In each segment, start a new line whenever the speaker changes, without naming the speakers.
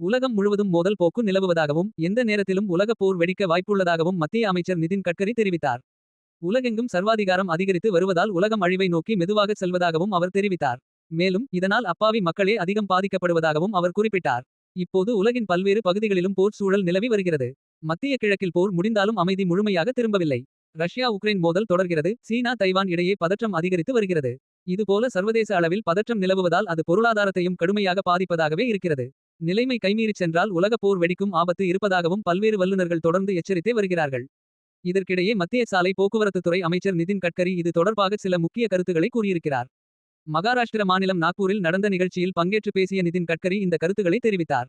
உலகம் முழுவதும் மோதல் போக்கு நிலவுவதாகவும் எந்த நேரத்திலும் உலகப் போர் வெடிக்க வாய்ப்புள்ளதாகவும் மத்திய அமைச்சர் நிதின் கட்கரி தெரிவித்தார். உலகெங்கும் சர்வாதிகாரம் அதிகரித்து வருவதால் உலகம் அழிவை நோக்கி மெதுவாக செல்வதாகவும் அவர் தெரிவித்தார். மேலும் இதனால் அப்பாவி மக்களே அதிகம் பாதிக்கப்படுவதாகவும் அவர் குறிப்பிட்டார். இப்போது உலகின் பல்வேறு பகுதிகளிலும் போர் சூழல் நிலவி வருகிறது. மத்திய கிழக்கில் போர் முடிந்தாலும் அமைதி முழுமையாக திரும்பவில்லை. ரஷ்யா உக்ரைன் மோதல் தொடர்கிறது. சீனா தைவான் இடையே பதற்றம் அதிகரித்து வருகிறது. இதுபோல சர்வதேச அளவில் பதற்றம் நிலவுவதால் அது பொருளாதாரத்தையும் கடுமையாக பாதிப்பதாகவே இருக்கிறது. நிலைமை கைமீறிச் சென்றால் உலகப் போர் வெடிக்கும் ஆபத்து இருப்பதாகவும் பல்வேறு வல்லுநர்கள் தொடர்ந்து எச்சரித்தே வருகிறார்கள். இதற்கிடையே மத்திய சாலை போக்குவரத்துத்துறை அமைச்சர் நிதின் கட்கரி இது தொடர்பாக சில முக்கிய கருத்துக்களை கூறியிருக்கிறார். மகாராஷ்டிர மாநிலம் நாக்பூரில் நடந்த நிகழ்ச்சியில் பங்கேற்று பேசிய நிதின் கட்கரி இந்த கருத்துக்களை தெரிவித்தார்.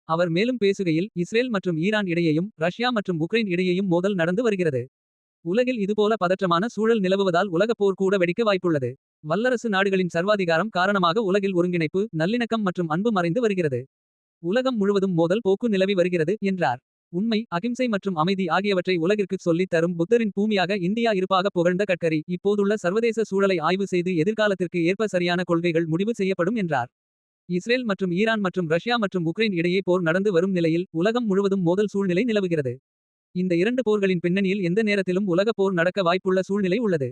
அவர் மேலும் பேசுகையில் இஸ்ரேல் மற்றும் ஈரான் இடையேயும் ரஷ்யா மற்றும் உக்ரைன் இடையேயும் மோதல் நடந்து வருகிறது. உலகில் இதுபோல பதற்றமான சூழல் நிலவுவதால் உலகப் போர் கூட வெடிக்க வாய்ப்புள்ளது. வல்லரசு நாடுகளின் சர்வாதிகாரம் காரணமாக உலகில் ஒருங்கிணைப்பு நல்லிணக்கம் மற்றும் அன்பு மறைந்து வருகிறது. உலகம் முழுவதும் மோதல் போக்கு நிலவி வருகிறது என்றார். உண்மை அகிம்சை மற்றும் அமைதி ஆகியவற்றை உலகிற்கு சொல்லித் தரும் புத்தரின் பூமியாக இந்தியா இருப்பாக புகழ்ந்த கட்கரி இப்போதுள்ள சர்வதேச சூழலை ஆய்வு செய்து எதிர்காலத்திற்கு ஏற்ப சரியான கொள்கைகள் முடிவு செய்யப்படும் என்றார். இஸ்ரேல் மற்றும் ஈரான் மற்றும் ரஷ்யா மற்றும் உக்ரைன் இடையே போர் நடந்து வரும் நிலையில் உலகம் முழுவதும் மோதல் சூழ்நிலை நிலவுகிறது. இந்த இரண்டு போர்களின் பின்னணியில் எந்த நேரத்திலும் உலகப் போர் நடக்க வாய்ப்புள்ள சூழ்நிலை உள்ளது.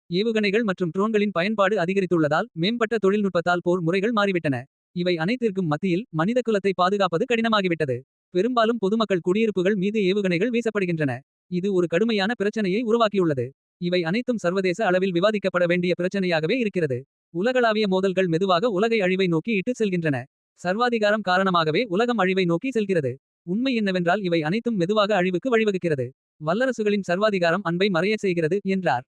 ஏவுகணைகள் மற்றும் ட்ரோன்களின் பயன்பாடு அதிகரித்துள்ளதால் மேம்பட்ட தொழில்நுட்பத்தால் போர் முறைகள் மாறிவிட்டன. இவை அனைத்திற்கும் மத்தியில் மனிதகுலத்தை பாதுகாப்பது கடினமாகிவிட்டது. பெரும்பாலும் பொதுமக்கள் குடியிருப்புகள் மீது ஏவுகணைகள் வீசப்படுகின்றன. இது ஒரு கடுமையான பிரச்சனையை உருவாக்கியுள்ளது. இவை அனைத்தும் சர்வதேச அளவில் விவாதிக்கப்பட வேண்டிய பிரச்சனையாகவே இருக்கிறது. உலகளாவிய மோதல்கள் மெதுவாக உலகை அழிவை நோக்கி இட்டு செல்கின்றன. சர்வாதிகாரம் காரணமாகவே உலகம் அழிவை நோக்கி செல்கிறது. உண்மை என்னவென்றால் இவை அனைத்தும் மெதுவாக அழிவுக்கு வழிவகுக்கிறது. வல்லரசுகளின் சர்வாதிகாரம் அன்பை மறையச் செய்கிறது என்றார்.